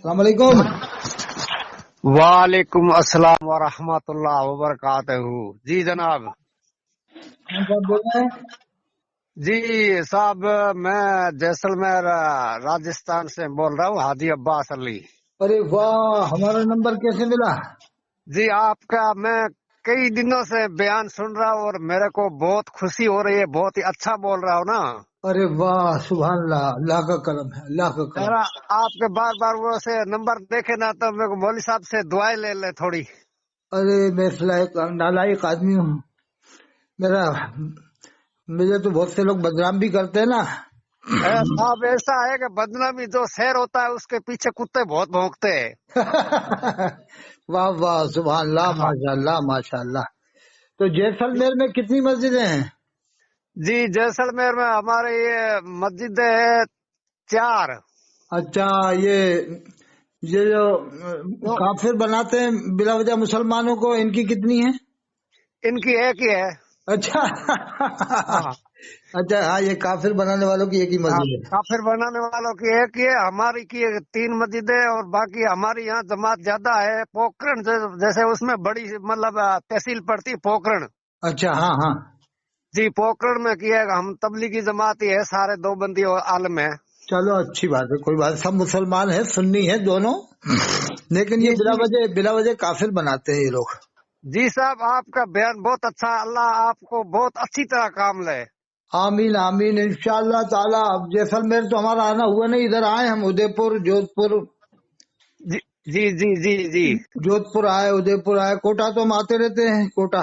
السلام علیکم. وعلیکم السلام ورحمۃ اللہ وبرکاتہ. جی جناب. کون صاحب بول رہے ہیں؟ جی صاحب میں جیسلمیر راجستھان سے بول رہا ہوں، ہادی عباس علی. ارے واہ، ہمارا نمبر کیسے ملا؟ جی آپ کا میں کئی دنوں سے بیان سن رہا ہوں اور میرے کو بہت خوشی ہو رہی ہے، بہت ہی اچھا بول رہا ہوں نا. ارے واہ، سبحان اللہ، اللہ کا کرم ہے، اللہ کا کرم. ذرا آپ کے بار بار وہ سے نمبر دیکھے نا تو میرے کو مولوی صاحب سے دعائیں لے لے تھوڑی. ارے میں نالائق آدمی ہوں. مجھے تو بہت سے لوگ بدنام بھی کرتے ہیں نا. صاحب ایسا ہے کہ بدنامی جو شہر ہوتا ہے اس کے پیچھے کتے بہت بھونکتے ہیں. واہ واہ، سبحان اللہ، ماشاء اللہ ماشاء اللہ. تو جیسلمیر میں کتنی مسجدیں ہیں؟ جی جیسلمیر میں ہمارے یہ مسجد ہے 4. اچھا، یہ جو کافر بناتے ہیں بلا وجہ مسلمانوں کو، ان کی کتنی ہیں؟ ان کی ایک ہی ہے. اچھا ہاں اچھا، ہاں، یہ کافر بنانے والوں کی ایک ہی مسجد ہے. کافر بنانے والوں کی ایک ہی ہے، ہماری کی 3 مسجدیں اور باقی ہماری یہاں جماعت زیادہ ہے. پوکرن جیسے اس میں بڑی مطلب تحصیل پڑتی پوکرن. اچھا، ہاں ہاں. جی پوکرن میں کیا ہے، ہم تبلیغی جماعت ہی ہے، سارے 2 بندی اور عالم ہے. چلو اچھی بات ہے، کوئی بات، سب مسلمان ہیں، سنی ہیں دونوں، لیکن یہ جی جی بلا وجہ کافر بناتے ہیں یہ لوگ. جی صاحب آپ کا بیان بہت اچھا، اللہ آپ کو بہت اچھی طرح کام لے. آمین آمین، انشاءاللہ تعالی. اب جیسلمیر تو ہمارا آنا ہوا نہیں، ادھر آئے ہم، ادے پور جی جی جی جی جی جودھ پور آئے، ادے پور آئے، کوٹا تو ہم آتے رہتے ہیں، کوٹا.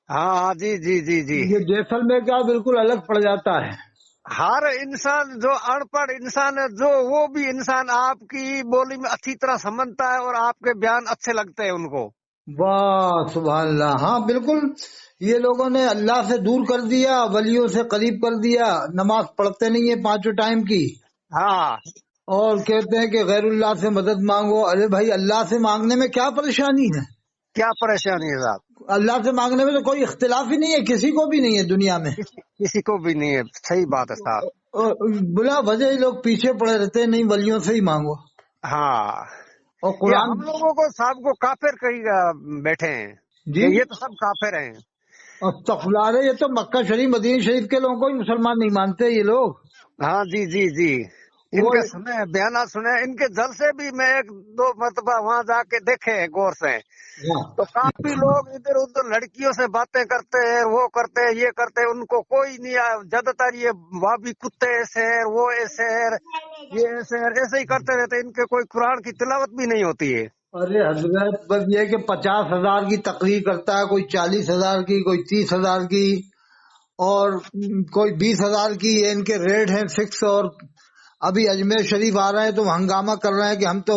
ہاں جی جی جی جی. یہ جیسلمیر کا بالکل الگ پڑ جاتا ہے. ہر انسان جو ان پڑھ انسان ہے جو وہ بھی انسان آپ کی بولی میں اچھی طرح سمجھتا ہے اور آپ کے بیان اچھے لگتے ہیں ان کو. واہ سبحان اللہ، ہاں بالکل. یہ لوگوں نے اللہ سے دور کر دیا، ولیوں سے قریب کر دیا. نماز پڑھتے نہیں ہیں 5 ٹائم کی، ہاں اور کہتے ہیں کہ غیر اللہ سے مدد مانگو. ارے بھائی، اللہ سے مانگنے میں کیا پریشانی ہے؟ کیا پریشانی ہے صاحب؟ اللہ سے مانگنے میں تو کوئی اختلاف ہی نہیں ہے، کسی کو بھی نہیں ہے دنیا میں. کسی کو بھی نہیں ہے، صحیح بات ہے صاحب. بلا وجہ ہی لوگ پیچھے پڑے رہتے ہیں، نہیں ولیوں سے ہی مانگو. ہاں اور یہ قرآن. ہم لوگوں کو صاحب کو کافر کہیں بیٹھے ہیں جی، کہ یہ تو سب کافر ہیں. استغفر، یہ تو مکہ شریف مدینہ شریف کے لوگوں کو ہی مسلمان نہیں مانتے یہ لوگ. ہاں جی جی جی. ان وہ کے سنے بیانات سنے، ان کے جلسے بھی میں 1-2 مرتبہ وہاں جا کے دیکھے ہیں غور سے. تو کافی لوگ ادھر ادھر لڑکیوں سے باتیں کرتے ہیں، وہ کرتے ہیں، یہ کرتے ہیں، ان کو کوئی نہیں آیا. زیادہ تر یہ وہابی کتے ایسے ہیں، وہ ایسے ہیں، یہ ایسے ہیں، ایسے ہی کرتے رہتے. ان کے کوئی قرآن کی تلاوت بھی نہیں ہوتی ہے. ارے حضرت، بس یہ کہ 50,000 کی تقریر کرتا ہے، کوئی 40,000 کی، کوئی 30,000 کی، اور کوئی 20,000 کی. یہ ان کے ریٹ ہیں فکس. اور ابھی اجمیر شریف آ رہے ہیں تو ہنگامہ کر رہے ہیں کہ ہم تو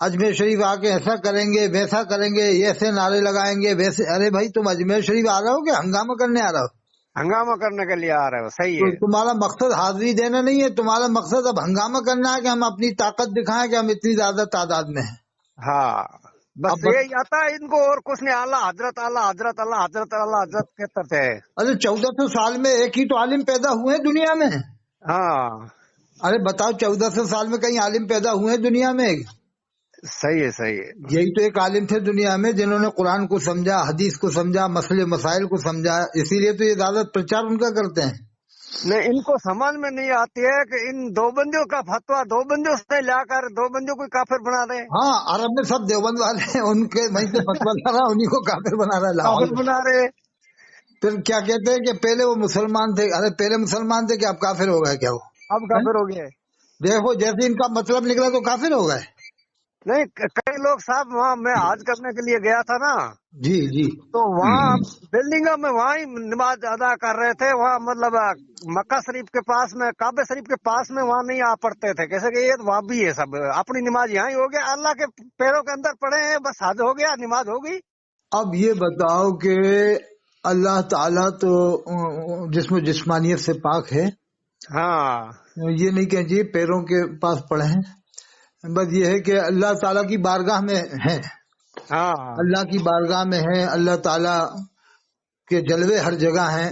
اجمیر شریف آ کے ایسا کریں گے، ویسا کریں گے، ایسے نعرے لگائیں گے، ویسے. ارے بھائی، تم اجمیر شریف آ رہے ہو کہ ہنگامہ کرنے آ رہے ہو؟ ہنگامہ کرنے کے لیے آ رہے ہو، صحیح تو ہے. تمہارا مقصد حاضری دینا نہیں ہے، تمہارا مقصد اب ہنگامہ کرنا ہے کہ ہم اپنی طاقت دکھائیں کہ ہم اتنی زیادہ تعداد میں ہیں. ہاں بس اب یہی آتا ہے ان کو، اور کچھ نہیں. اعلیٰ حضرت اعلیٰ حضرت اعلیٰ حضرت اعلیٰ حضرت کہتے تھے. ارے 1400 سال میں ایک ہی تو عالم پیدا ہوئے ہیں دنیا میں. ہاں ارے بتاؤ، 1400 سال میں کہیں عالم پیدا ہوئے ہیں دنیا میں؟ صحیح ہے صحیح ہے. یہی تو ایک عالم تھے دنیا میں جنہوں نے قرآن کو سمجھا، حدیث کو سمجھا، مسئلے مسائل کو سمجھا. اسی لیے تو یہ زیادہ پرچار ان کا کرتے ہیں. نہیں ان کو سمجھ میں نہیں آتی ہے کہ ان 2 بندیوں کا فتویٰ 2 بندیوں سے لا کر 2 بندیوں کو کافر بنا دیں. ہاں، عرب میں سب دیوبند والے ہیں، ان کے وہیں سے فتویٰ لا رہا، انہیں کو کافر بنا رہا ہے لاہور کافر میں. بنا رہے. پھر کیا کہتے ہیں کہ پہلے وہ مسلمان تھے. ارے پہلے مسلمان تھے کہ اب کافر ہو گئے کیا وہ؟ اب کافر ہو گئے. دیکھو، جیسے ان کا مطلب نکلا تو کافر ہو گئے. نہیں کئی لوگ صاحب، وہاں میں حج کرنے کے لیے گیا تھا نا، جی جی. تو وہاں بلڈنگوں میں وہاں ہی نماز ادا کر رہے تھے. وہاں مطلب مکہ شریف کے پاس میں، کعبہ شریف کے پاس میں وہاں نہیں آ پڑتے تھے. کیسے کہ یہ وہاں بھی ہے سب، اپنی نماز یہاں ہی ہو گیا، اللہ کے پیروں کے اندر پڑے ہیں، بس حج ہو گیا، نماز ہو گئی. اب یہ بتاؤ کہ اللہ تعالیٰ تو جسم و جسمانیت سے پاک ہے. ہاں یہ نہیں کہ جی پیروں کے پاس پڑے ہیں، بس یہ ہے کہ اللہ تعالیٰ کی بارگاہ میں ہیں. ہاں اللہ کی بارگاہ میں ہیں. اللہ تعالیٰ کے جلوے ہر جگہ ہیں.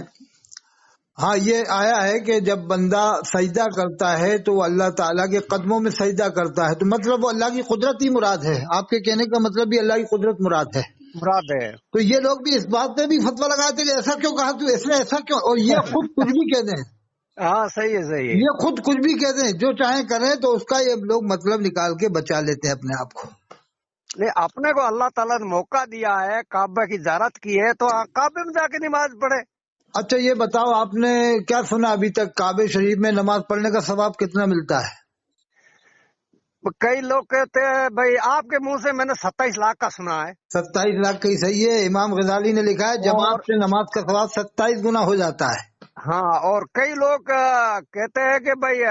ہاں یہ آیا ہے کہ جب بندہ سجدہ کرتا ہے تو وہ اللہ تعالیٰ کے قدموں میں سجدہ کرتا ہے، تو مطلب وہ اللہ کی قدرت ہی مراد ہے. آپ کے کہنے کا مطلب بھی اللہ کی قدرت مراد ہے. مراد ہے. تو یہ لوگ بھی اس بات پہ بھی فتویٰ لگاتے کہ ایسا کیوں کہا تو اس نے ایسا کیوں، اور یہ خود کچھ بھی کہتے ہیں. ہاں صحیح ہے صحیح ہے. یہ خود کچھ بھی کہتے ہیں، جو چاہیں کریں، تو اس کا یہ لوگ مطلب نکال کے بچا لیتے ہیں اپنے آپ کو. نہیں، اپنے کو اللہ تعالیٰ نے موقع دیا ہے، کعبہ کی زیارت کی ہے، تو کعبے میں جا کے نماز پڑھے. اچھا یہ بتاؤ، آپ نے کیا سنا ابھی تک کعبہ شریف میں نماز پڑھنے کا ثواب کتنا ملتا ہے؟ کئی لوگ کہتے ہیں بھائی، آپ کے منہ سے میں نے 27 لاکھ کا سنا ہے. 27 لاکھ کا ہی صحیح ہے. امام غزالی نے لکھا ہے جماعت سے نماز کا ثواب 27 گنا ہو جاتا ہے. ہاں، اور کئی لوگ کہتے ہیں کہ بھائی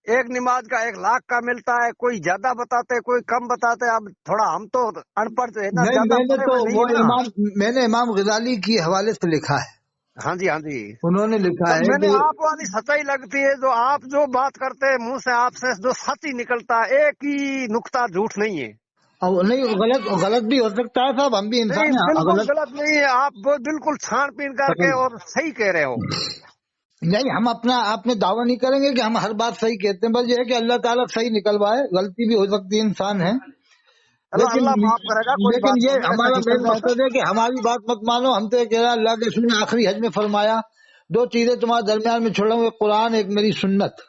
ایک نماز کا 1 لاکھ کا ملتا ہے. کوئی زیادہ بتاتے، کوئی کم بتاتے. اب تھوڑا ہم تو ان پڑھ ہے نا، نہیں، زیادہ میں نے پڑھے تو ہوئے نہیں وہ ہے نا. میں نے امام غزالی کی حوالے سے لکھا ہے. ہاں جی ہاں جی. انہوں نے لکھا تو ہے میں نے کہ آپ والی سچائی لگتی ہے، جو آپ جو بات کرتے ہیں منہ سے، آپ سے جو سچ ہی نکلتا ہے، ایک ہی نقطہ جھوٹ نہیں ہے. نہیں، غلط بھی ہو سکتا ہے صاحب، ہم بھی انسان نہیں، ہیں. بالکل غلط نہیں ہے. آپ وہ بالکل چھان پین کر کے اور صحیح کہہ رہے ہو. نہیں، ہم آپ نے دعویٰ نہیں کریں گے کہ ہم ہر بات صحیح کہتے ہیں. بس یہ ہے کہ اللہ تعالیٰ صحیح نکلوائے. غلطی بھی ہو سکتی ہے، انسان ہے. اللہ معاف کرے گا، کوئی لیکن بات یہ نہیں، ایسا ہمارا نکل مین جائے گا. مقصد ہے کہ ہماری بات مت مانو. ہم تو یہ کہہ رہا اللہ کے رسول نے آخری حج میں فرمایا 2 چیزیں تمہارے درمیان میں چھوڑا ہوں، ایک قرآن، ایک میری سنت.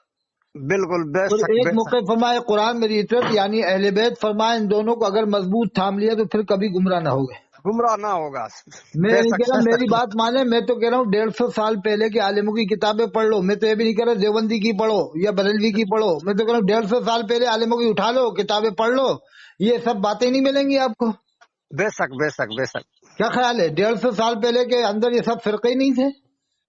بالکل بے اور شک ایک بے موقع شک. فرمایا قرآن میری عطرت، یعنی اہل بیت. فرمایا ان دونوں کو اگر مضبوط تھام لیا تو پھر کبھی گمراہ نہ ہوگے. گمراہ نہ ہوگا. میں بے نہیں شک کہہ رہا بے میری شک. بات مانے، میں تو کہہ رہا ہوں 150 سال پہلے کے عالموں کی کتابیں پڑھ لو. میں تو یہ بھی نہیں کہہ رہا دیوبندی کی پڑھو یا بریلوی کی پڑھو. میں تو کہہ رہا ہوں 150 سال پہلے عالموں کی اٹھا لو، کتابیں پڑھ لو. یہ سب باتیں نہیں ملیں گی آپ کو. بے شک بے شک بے شک. کیا خیال ہے؟ 150 سال پہلے کے اندر یہ سب فرقے ہی نہیں تھے.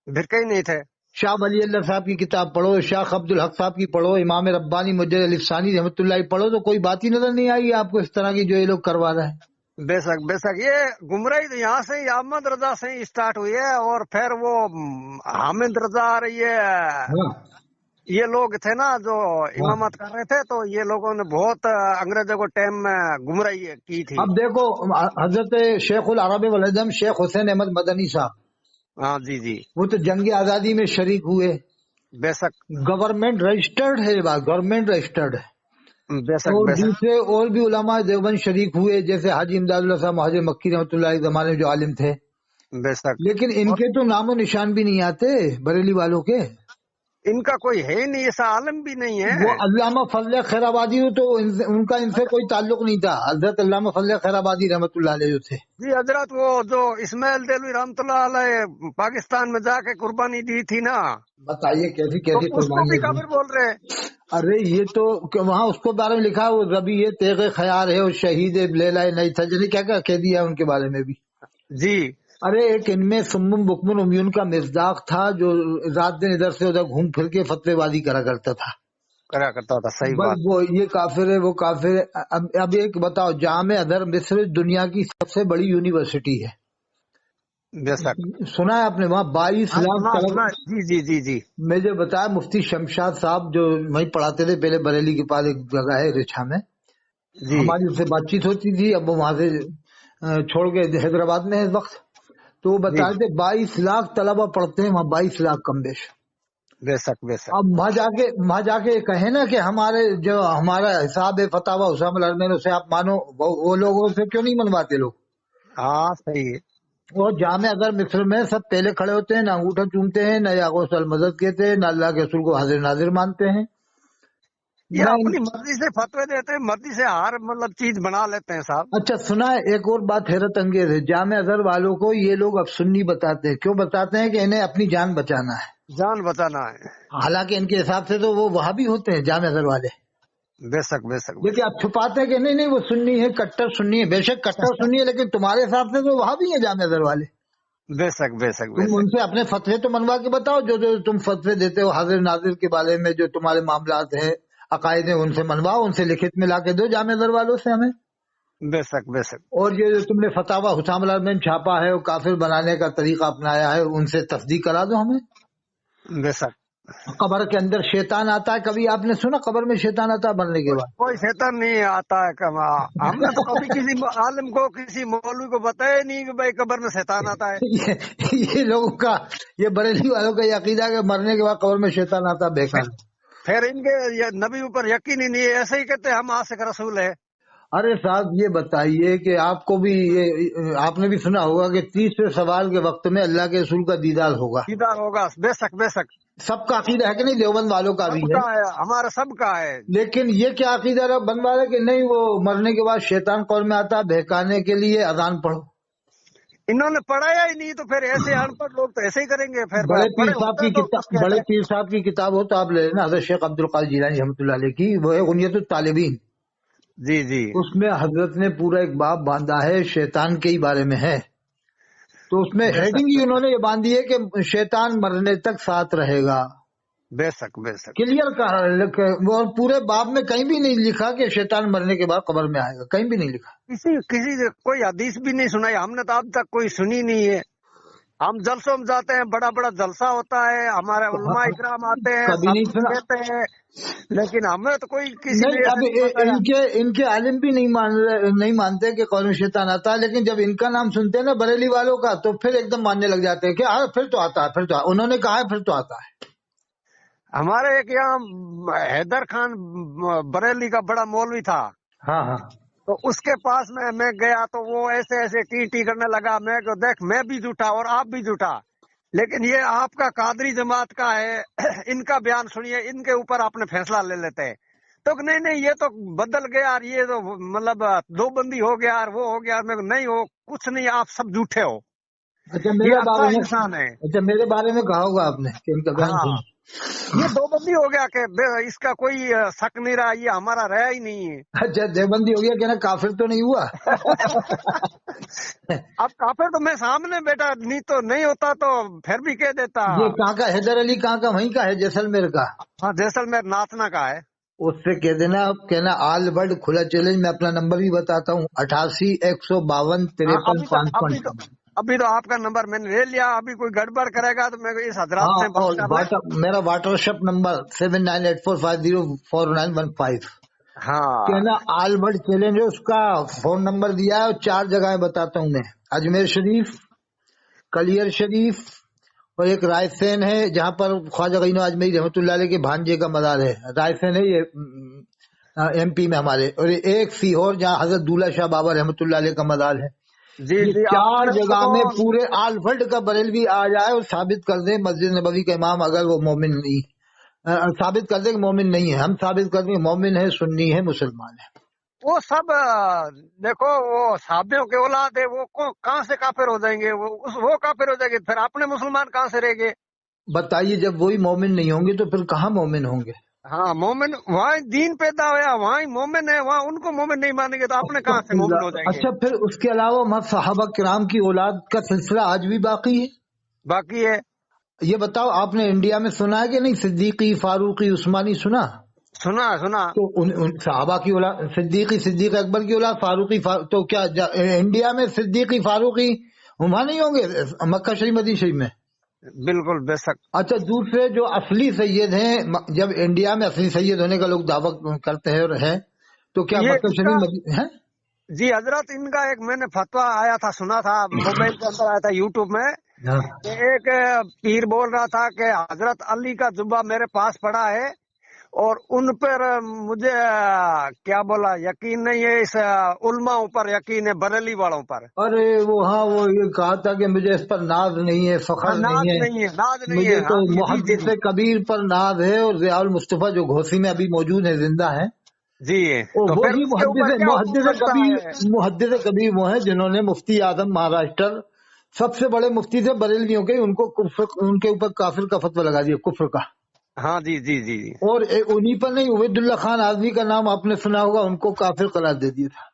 بھرکے ہی نہیں تھے. شاہ ولی اللہ صاحب کی کتاب پڑھو، شاہ عبد الحق صاحب کی پڑھو، امام ربانی مجد علی ثانی رحمۃ اللہ پڑھو، تو کوئی بات ہی نظر نہیں آئی آپ کو اس طرح کی جو یہ لوگ کروا رہے ہیں. بے شک بے شک. یہ گمراہی تو یہاں سے ہی احمد رضا سے ہی اسٹارٹ ہوئی ہے، اور پھر وہ حامد رضا اور یہ لوگ تھے نا جو امامت کر رہے تھے، تو یہ لوگوں نے بہت انگریزوں کو ٹائم میں گمراہی کی تھی. اب دیکھو حضرت شیخ العرب والعجم شیخ حسین احمد مدنی صاحب، ہاں جی جی. وہ تو جنگ آزادی میں شریک ہوئے. بے شک گورنمنٹ رجسٹرڈ ہے، یہ بات گورنمنٹ رجسٹرڈ ہے. بے شک اور بے شک. دوسرے اور بھی علماء دیوبند شریک ہوئے، جیسے حاجی امداد اللہ صاحب مہاجر مکی رحمۃ اللہ علیہ زمانے جو عالم تھے. بے شک. لیکن ان کے تو نام و نشان بھی نہیں آتے بریلی والوں کے. ان کا کوئی ہے نہیں، ایسا عالم بھی نہیں ہے. وہ علامہ فضل خیر آبادی تو ان کا ان سے کوئی تعلق نہیں تھا. حضرت علامہ فضل خیر آبادی رحمۃ اللہ علیہ جو تھے. جی حضرت، وہ جو اسماعیل دہلوی رحمۃ اللہ علیہ پاکستان میں جا کے قربانی دی تھی نا، بتائیے کیسی تو کیسی اس کو بھی قربانی دی. کافر بول رہے. ارے یہ تو وہاں اس کو بارے میں لکھا ہے، وہ ربی یہ تیغ خیار ہے اور شہید لیلا نہیں تھا، جنہیں کیا کیا کہہ دیا ان کے بارے میں بھی. جی. ارے ایک ان میں سمم بکمن امیون کا مزداق تھا جو رات دن ادھر سے ادھر گھوم پھر کے فتوی بازی کرا کرتا تھا. کرا کرتا تھا. صحیح بس بات. وہ یہ کافر ہے، وہ کافر ہے. اب ایک بتاؤ، جامع ازہر مصر دنیا کی سب سے بڑی یونیورسٹی ہے. بے شک. سنا ہے آپ نے؟ وہاں 22 لاکھ طلبہ. جی جی جی جی. میں جو بتایا مفتی شمشاد صاحب جو وہیں پڑھاتے تھے پہلے، بریلی کے پاس ایک جگہ ہے رچھا میں. جی. ہماری اس سے بات چیت ہوتی تھی. اب وہ وہاں سے چھوڑ کے حیدرآباد میں ہے اس وقت. تو وہ بتا رہے تھے 22 لاکھ طلبہ پڑھتے ہیں وہاں، 22 لاکھ کم بیش. بے شک بے شک. اب وہاں جا کے کہیں نا کہ ہمارا حساب ہے فتاوی حسام الارمین، اسے آپ مانو. وہ لوگوں سے کیوں نہیں منواتے لوگ؟ ہاں صحیح ہے. اور جامع اگر مصر میں سب پہلے کھڑے ہوتے ہیں، نہ انگوٹھا چومتے ہیں، نہ یاغوث المدد کہتے ہیں، نہ اللہ کے رسول کو حاضر ناظر مانتے ہیں. یہ اپنی مرضی سے فتوی دیتے ہیں، مرضی سے ہر چیز بنا لیتے ہیں صاحب. اچھا سنا ہے ایک اور بات حیرت انگیز ہے، جامع ازہر والوں کو یہ لوگ اب سنی بتاتے ہیں. کیوں بتاتے ہیں؟ کہ انہیں اپنی جان بچانا ہے. جان بچانا ہے. حالانکہ ان کے حساب سے تو وہ وہابی ہوتے ہیں جامع ازہر والے. بے شک بے شک. لیکن آپ چھپاتے ہیں کہ نہیں وہ سنی ہے، کٹر سنی ہے. بے شک کٹر سنی ہے، لیکن تمہارے حساب سے تو وہابی ہیں جامع ازہر والے. بے شک بے شک بے تم شک. ان سے اپنے فتوے تو منوا کے بتاؤ، جو تم فتوے دیتے ہو حاضر ناظر کے بارے میں، جو تمہارے معاملات ہیں عقائد ہیں، ان سے منواؤ، ان سے لکھت میں لا کے دو جامع ازہر والوں سے ہمیں. بے شک بے شک. اور یہ جو تم نے فتاوی حسام الارمین چھاپا ہے اور کافر بنانے کا طریقہ اپنایا ہے، ان سے تصدیق کرا دو ہمیں. بے شک. قبر کے اندر شیطان آتا ہے، کبھی آپ نے سنا قبر میں شیطان آتا ہے مرنے کے بعد؟ کوئی شیطان نہیں آتا ہے کما، ہم نے تو کبھی کسی عالم کو کسی مولوی کو بتایا نہیں کہ بھائی قبر میں شیطان آتا ہے۔ یہ لوگوں کا، یہ بریلی والوں کا یہ عقیدہ ہے کہ مرنے کے بعد قبر میں شیطان آتا ہے، بیکار۔ پھر ان کے نبی اوپر یقین ہی نہیں ہے، ایسے ہی کہتے ہم عاشق رسول ہے۔ ارے صاحب یہ بتائیے کہ آپ کو بھی آپ نے بھی سنا ہوگا کہ تیسرے سوال کے وقت میں اللہ کے رسول کا دیدار ہوگا، دیدار ہوگا، بے شک بے شک، سب کا عقیدہ ہے کہ نہیں؟ دیوبند والوں کا بھی سب ہے، کا ہے، ہمارا سب کا ہے۔ لیکن یہ کیا عقیدہ ہے بن والا کہ نہیں وہ مرنے کے بعد شیطان قبر میں آتا ہے بہکانے کے لیے اذان پڑھو؟ انہوں نے پڑھایا ہی نہیں، تو پھر ایسے ان پڑھ لوگ تو ایسے ہی کریں گے۔ پھر بڑے پیر پڑھے صاحب ہوتے کی تو کچھ کتاب، بڑے کہتے۔ پیر صاحب کی کتاب ہو تو آپ لے لینا، حضرت شیخ عبد القادر جیلانی رحمۃ اللہ علیہ کی، وہ ہے غنیۃ الطالبین۔ جی جی، اس میں حضرت نے پورا ایک باب باندھا ہے شیطان کے ہی بارے میں ہے، تو اس میں بے ہیڈنگ شک ہی انہوں نے یہ باندھی ہے کہ شیطان مرنے تک ساتھ رہے گا، بے شک بے شک۔ کلیئر کہا۔ وہ پورے باب میں کہیں بھی نہیں لکھا کہ شیطان مرنے کے بعد قبر میں آئے گا، کہیں بھی نہیں لکھا۔ کسی سے کوئی حدیث بھی نہیں سنائی، ہم نے تو اب تک کوئی سنی نہیں ہے۔ ہم جلسوں میں جاتے ہیں، بڑا بڑا جلسہ ہوتا ہے، ہمارے علماء اکرام آتے ہیں، کبھی سب نہیں کچھ سنا، کہتے ہیں، لیکن ہمیں تو کوئی کسی نے نہیں۔ اب ایسے نہیں بتایا۔ ان کے عالم بھی نہیں مانتے کہ قبر میں شیطان آتا ہے، لیکن جب ان کا نام سنتے ہیں نا بریلی والوں کا تو پھر ایک دم ماننے لگ جاتے ہیں کہ ہاں پھر تو آتا ہے، پھر تو انہوں نے کہا ہے پھر تو آتا ہے۔ ہمارے ایک یہاں حیدر خان بریلی کا بڑا مولوی تھا، ہاں ہاں، تو اس کے پاس میں گیا تو وہ ایسے ایسے ٹی کرنے لگا، میں کہ دیکھ میں بھی جھوٹا اور آپ بھی جھوٹا، لیکن یہ آپ کا قادری جماعت کا ہے، ان کا بیان سنیے، ان کے اوپر آپ نے فیصلہ لے لیتے ہیں۔ تو نہیں نہیں یہ تو بدل گیا، اور یہ تو مطلب دو بندی ہو گیا اور وہ ہو گیا۔ میں نہیں ہو کچھ نہیں، آپ سب جھوٹے ہو، اچھا یہ میرے اچھا بارے میں، انسان ہے۔ اچھا میرے بارے میں کہا ہوگا آپ نے کہ ان کا بیان ہاں، سن۔ یہ دو بندی ہو گیا کہ اس کا کوئی شک نہیں رہا، یہ ہمارا رہا ہی نہیں ہے۔ اچھا دیوبندی ہو گیا کہ نا کافر تو نہیں ہوا؟ اب کافر تو میں سامنے بیٹا نہیں تو نہیں ہوتا تو پھر بھی کہہ دیتا۔ یہ کہاں کا حیدر علی کہاں کا؟ وہیں کا ہے جیسلمیر کا؟ ہاں جیسلمیر ناچنا کا ہے۔ اس سے کہہ دینا، کہنا آل ورلڈ کھلا چیلنج، میں اپنا نمبر بھی بتاتا ہوں 88 152 53 55۔ ابھی تو آپ کا نمبر میں نے لے لیا، ابھی کوئی گڑبڑ کرے گا تو میں اس حضرات سے بات کر لیں۔ میرا واٹس ایپ نمبر 7984504915۔ ہاں کہنا آل ورلڈ چیلنج ہے، اس کا فون نمبر دیا ہے، اور 4 جگہیں بتاتا ہوں میں، اجمیر شریف، کلیر شریف، اور ایک رائے سین ہے جہاں پر خواجہ غنی اجمیری رحمۃ اللہ علیہ کے بھانجے کا مزار ہے، رائے سین ہے یہ ایم پی میں ہمارے، اور ایک سیہور جہاں حضرت دولہ شاہ بابا رحمۃ اللہ علیہ کا مزار ہے۔ جی یہ جی، 4 جگہ میں پورے آل ورلڈ کا بریلوی آ جائے اور ثابت کر دے مسجد نبوی کا امام، اگر وہ مومن نہیں، ثابت کر دے کہ مومن نہیں ہے، ہم ثابت کر دیں مومن ہے، سنی ہے، مسلمان ہے۔ وہ سب دیکھو، وہ صحابیوں کے اولاد ہے، وہ کہاں سے کافر ہو جائیں گے؟ وہ کافر ہو جائیں گے، پھر اپنے مسلمان کہاں سے رہیں گے؟ بتائیے جب وہی مومن نہیں ہوں گے تو پھر کہاں مومن ہوں گے؟ ہاں مومن وہاں دین پیدا ہوا، وہاں مومن ہے، وہاں ان کو مومن نہیں مانیں گے تو اپنے کہاں سے مومن ہو جائیں گے؟ اچھا پھر اس کے علاوہ صحابہ کرام کی اولاد کا سلسلہ آج بھی باقی ہے؟ باقی ہے۔ یہ بتاؤ آپ نے انڈیا میں سنا ہے کہ نہیں؟ صدیقی، فاروقی، عثمانی سنا؟ سنا تو صحابہ کی اولاد، صدیق اکبر کی اولاد، فاروقی تو کیا انڈیا میں صدیقی فاروقی وہاں نہیں ہوں گے مکہ شریف مدینہ شریف میں؟ بالکل بے شک۔ اچھا دوسرے جو اصلی سید ہیں، جب انڈیا میں اصلی سید ہونے کا لوگ دعویٰ کرتے ہیں اور ہیں، تو کیا مکہ شریف مدینہ ہے؟ جی حضرت ان کا ایک میں نے فتویٰ آیا تھا، سنا تھا موبائل کے اندر آیا تھا یوٹیوب میں، کہ ایک پیر بول رہا تھا کہ حضرت علی کا جبہ میرے پاس پڑا ہے اور ان پر مجھے کیا بولا یقین نہیں ہے، اس علماء اوپر یقین ہے، بریلی والوں پر۔ ارے وہ ہاں وہ یہ کہا تھا کہ مجھے اس پر ناز نہیں ہے، فخر ناز نہیں نہیں ہے، ناز نہیں مجھے ہے، تو ہاں جی محدث کبیر پر ناز ہے، اور ضیاء المصطفیٰ جو گھوسی میں ابھی موجود ہے، زندہ ہیں، جی، تو پھر وہی اس کے اوپر کیا حکم بنتا ہے؟ محدث کبیر وہ ہیں جنہوں نے مفتی اعظم مہاراشٹر سب سے بڑے مفتی تھے بریلویوں کے، ان کو ان کے اوپر کافر کا فتویٰ لگا دیا، کفر کا۔ ہاں جی جی جی جی، اور انہی پر نہیں، عبید اللہ خان اعظمی کا نام آپ نے سنا ہوگا، ان کو کافر قرار دے دیا تھا۔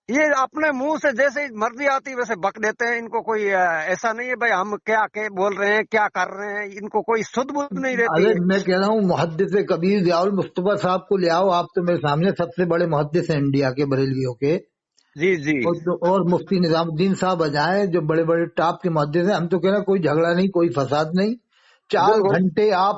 یہ اپنے منہ سے جیسے مرضی آتی ویسے بک دیتے ہیں، ان کو کوئی ایسا نہیں ہے بھائی ہم کیا بول رہے ہیں، کیا کر رہے ہیں، ان کو کوئی سدھ بدھ نہیں رہتی ارے ہے۔ میں کہہ رہا ہوں محدث کبیر ضیاء المصطفیٰ صاحب کو لے آؤ، آپ تو میرے سامنے سب سے بڑے محدث ہیں انڈیا کے بریلویوں کے، جی جی، اور مفتی نظام الدین صاحب بجائیں جو بڑے بڑے ٹاپ کے محدث ہیں، ہم تو کہہ رہے ہیں کوئی جھگڑا نہیں، کوئی فساد نہیں، 4 گھنٹے آپ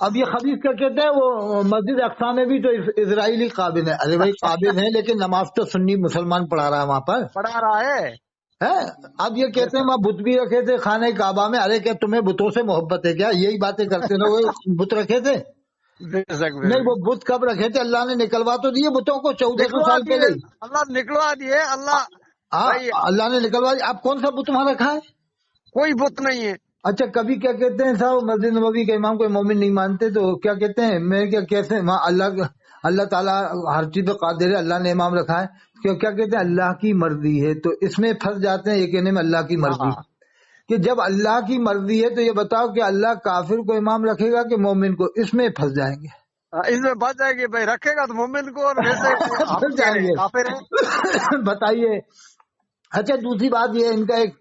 اب یہ خبیث کیا کہتے ہیں وہ مسجد اقصی میں بھی تو اسرائیلی قابل ہے. ارے بھائی قابل ہے لیکن نماز تو سنی مسلمان پڑھا رہا ہے وہاں پر پڑھا رہا ہے. اب یہ کہتے ہیں وہاں بت بھی رکھے تھے خانہ کعبہ میں. ارے کیا تمہیں بتوں سے محبت ہے کیا؟ یہی باتیں کرتے رہو. بت رکھے تھے نہیں وہ بت کب رکھے تھے؟ اللہ نے نکلوا تو دیے بتوں کو 1400 سال پہلے. اللہ نکلوا دیے. اللہ نے نکلوا دیے. اب کون سا بت وہاں رکھا ہے؟ کوئی بت نہیں ہے. اچھا کبھی کیا کہتے ہیں صاحب مسجد نبوی کے امام کو مومن نہیں مانتے تو کیا کہتے ہیں میں کیا کیسے وہاں اللہ تعالیٰ ہر چیز پہ قادر ہے. اللہ نے امام رکھا ہے کیا کہتے ہیں اللہ کی مرضی ہے. تو اس میں پھنس جاتے ہیں یہ کہنے میں اللہ کی مرضی کہ جب اللہ کی مرضی ہے تو یہ بتاؤ کہ اللہ کافر کو امام رکھے گا کہ مومن کو؟ اس میں پھنس جائیں گے. اس میں بچ جائے گی بھائی رکھے گا تو مومن کو اور ویسے پھنس جائیں گے. بتائیے. اچھا دوسری بات یہ ان کا ایک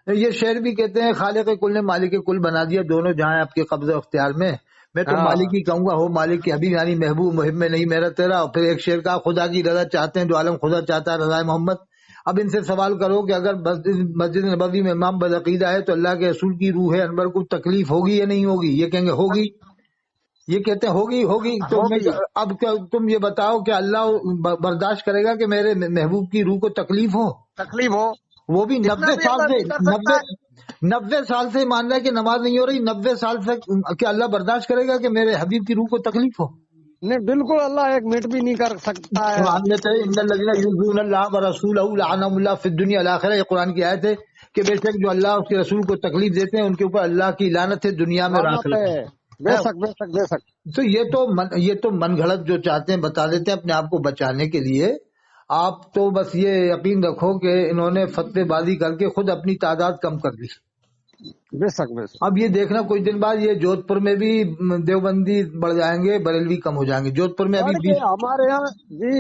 یہ شعر بھی کہتے ہیں خالق کل نے مالک کل بنا دیا دونوں جہاں آپ کے قبضہ اختیار میں. میں تو مالک ہی کہوں گا ہو مالک کی ابھی یعنی محبوب محب میں نہیں میرا تیرا. اور پھر ایک شعر کا خدا کی رضا چاہتے ہیں دو عالم خدا چاہتا ہے رضا محمد. اب ان سے سوال کرو کہ اگر مسجد نبوی میں امام بدعقیدہ ہے تو اللہ کے رسول کی روح انور کو تکلیف ہوگی یا نہیں ہوگی؟ یہ کہیں گے ہوگی. یہ کہتے ہیں ہوگی. تو اب تم یہ بتاؤ کہ اللہ برداشت کرے گا کہ میرے محبوب کی روح کو تکلیف ہو؟ وہ بھی 90 سال سے مان رہا ہے کہ نماز نہیں ہو رہی. 90 سال سے کہ اللہ برداشت کرے گا کہ میرے حبیب کی روح کو تکلیف ہو؟ نہیں بالکل اللہ ایک منٹ بھی نہیں کر سکتا ہے. اللہ فی الدنیا والآخرہ. یہ قرآن کی آیت ہے کہ بے شک جو اللہ اس کے رسول کو تکلیف دیتے ہیں ان کے اوپر اللہ کی لعنت ہے دنیا میں اور آخرت میں. بے شک. تو یہ تو من گھڑت جو چاہتے ہیں بتا دیتے ہیں اپنے آپ کو بچانے کے لیے. آپ تو بس یہ یقین رکھو کہ انہوں نے فتوی بازی کر کے خود اپنی تعداد کم کر دی. بے شک. اب یہ دیکھنا کچھ دن بعد یہ جودھ پور میں بھی دیوبندی بڑھ جائیں گے بریلوی کم ہو جائیں گے. جودھ پور میں ابھی ہمارے یہاں جی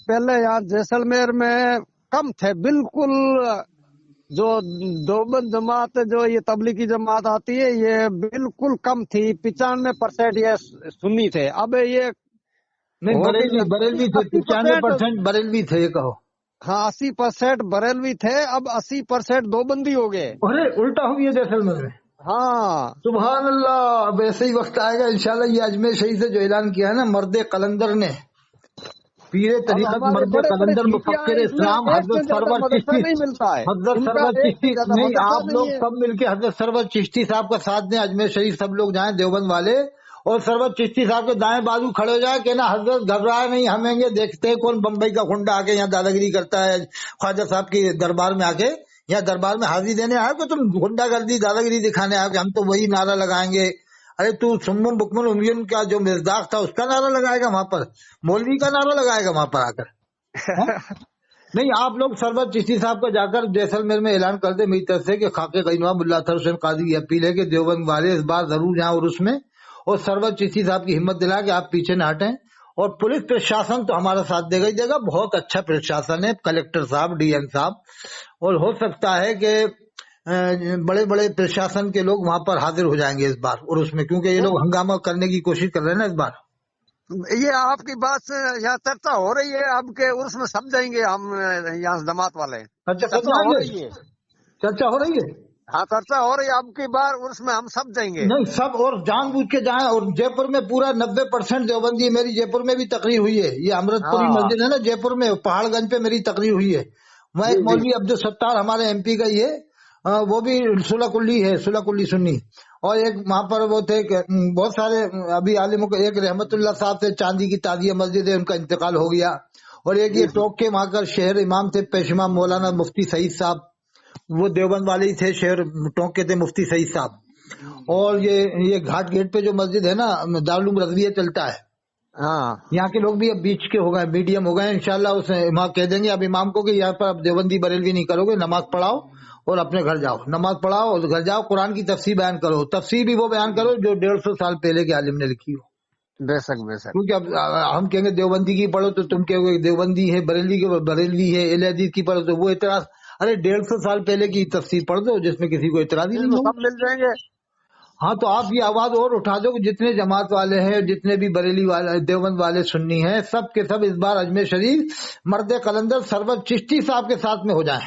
پہلے یہاں جیسلمیر میں کم تھے بالکل. جو دیوبند جماعت جو یہ تبلیغی جماعت آتی ہے یہ بالکل کم تھی. 95% یہ سنی تھے. اب یہ نہیں بریلوی تھے. 95% بریلوی تھے یہ کہو. ہاں 80% بریلوی تھے. اب 80% دیوبندی ہو گئے. ارے الٹا ہو گیا جیسلمیر میں. ہاں سبحان اللہ. اب ایسے ہی وقت آئے گا انشاءاللہ. یہ اجمیر شریف سے جو اعلان کیا ہے نا مرد قلندر نے پیر طریقت مرد قلندر مفکر اسلام حضرت سرور چشتی نہیں آپ لوگ سب مل کے حضرت سرور چشتی صاحب کا ساتھ دیں. اجمیر شریف سب لوگ جائیں دیوبند والے اور سرور چشتی صاحب کے دائیں بازو کھڑے ہو جائے کہ نا حضرت گھبرائے نہیں ہمیں گے دیکھتے ہیں کون بمبئی کا خنڈا آ کے یہاں دادا گیری کرتا ہے خواجہ صاحب کی دربار میں آ کے یا دربار میں حاضری دینے آئے کہ تم گنڈا گردی دادا گیری دکھانے آئے کہ ہم تو وہی نعرہ لگائیں گے. ارے تو سمم بکمن امیون کا جو مزداق تھا اس کا نعرہ لگائے گا وہاں پر؟ مولوی کا نعرہ لگائے گا وہاں پر آ کر؟ نہیں آپ لوگ سرور چشتی صاحب کا جا کر جیسلمیر میں اعلان کر دیں میری طرف سے کہ خاکے قینوان ملا اطہر حسین قاضی کی اپیل ہے کہ دیوبند والے اس بار ضرور جائیں اور اس میں اور سرور چشتی صاحب کی ہمت دلا کہ آپ پیچھے نہ ہٹیں. اور پولیس پرشاسن تو ہمارا ساتھ دے گا ہی دے گا. بہت اچھا پرشاسن ہے. کلکٹر صاحب ڈی ایم صاحب اور ہو سکتا ہے کہ بڑے بڑے پرشاسن کے لوگ وہاں پر حاضر ہو جائیں گے اس بار اور اس میں کیونکہ یہ لوگ ہنگامہ کرنے کی کوشش کر رہے ہیں نا اس بار. یہ آپ کی بات سے یہاں چرچا ہو رہی ہے اب کے اس میں سمجھیں گے ہم یہاں جماعت والے. اچھا چرچا ہو رہی ہے. چرچا ہو رہی ہے. ہاں چرچا ہو رہی ہے اب کی بار اس میں ہم سمجھیں گے. نہیں سب اور جان بوجھ کے جائیں. اور جے پور میں پورا 90% دیوبندی. میری جے پور میں بھی تقریر ہوئی ہے. یہ امرت پوری مسجد ہے نا جے پور میں پہاڑ گنج پہ میری تقریر ہوئی ہے. وہاں ایک مولوی عبدالستار ہمارے ایم پی کا ہی ہے وہ بھی سلح کلی ہے سلح کلی سنی. اور ایک وہاں پر وہ تھے بہت سارے ابھی عالموں کو. ایک رحمت اللہ صاحب تھے چاندی کی تازیہ مسجد ہے ان کا انتقال ہو گیا. اور ایک یہ ٹوک کے وہاں کا شہر امام تھے پیش امام مولانا مفتی سعید صاحب وہ دیوبند والے ہی تھے. شہر ٹوک کے تھے مفتی سعید صاحب. اور یہ گھاٹ گیٹ پہ جو مسجد ہے نا دارالعلوم رضویہ چلتا ہے یہاں کے لوگ بھی اب بیچ کے ہو گئے میڈیم ہو گئے. انشاءاللہ اس وہاں کہہ دیں گے اب امام کو کہ یہاں پر اب دیوبندی بریلوی نہیں کرو گے. نماز پڑھاؤ اور اپنے گھر جاؤ. نماز پڑھاؤ اور گھر جاؤ. قرآن کی تفسیر بیان کرو. تفسیر بھی وہ بیان کرو جو 150 سال پہلے کے عالم نے لکھی ہو. بے شک. کیونکہ اب ہم کہیں گے دیوبندی کی پڑھو تو تم کہو گے دیوبندی ہے. بریلوی کی بریلوی ہے. اہل حدیث کی پڑھو تو وہ اعتراض. ارے 150 سال پہلے کی تفسیر پڑھ دو جس میں کسی کو اعتراض ہی نہیں سب مل جائیں گے. ہاں تو آپ یہ آواز اور اٹھا دو کہ جتنے جماعت والے ہیں جتنے بھی بریلی والے دیوبند والے سنی ہیں سب کے سب اس بار اجمیر شریف مرد قلندر سرور چشتی صاحب کے ساتھ میں ہو جائیں.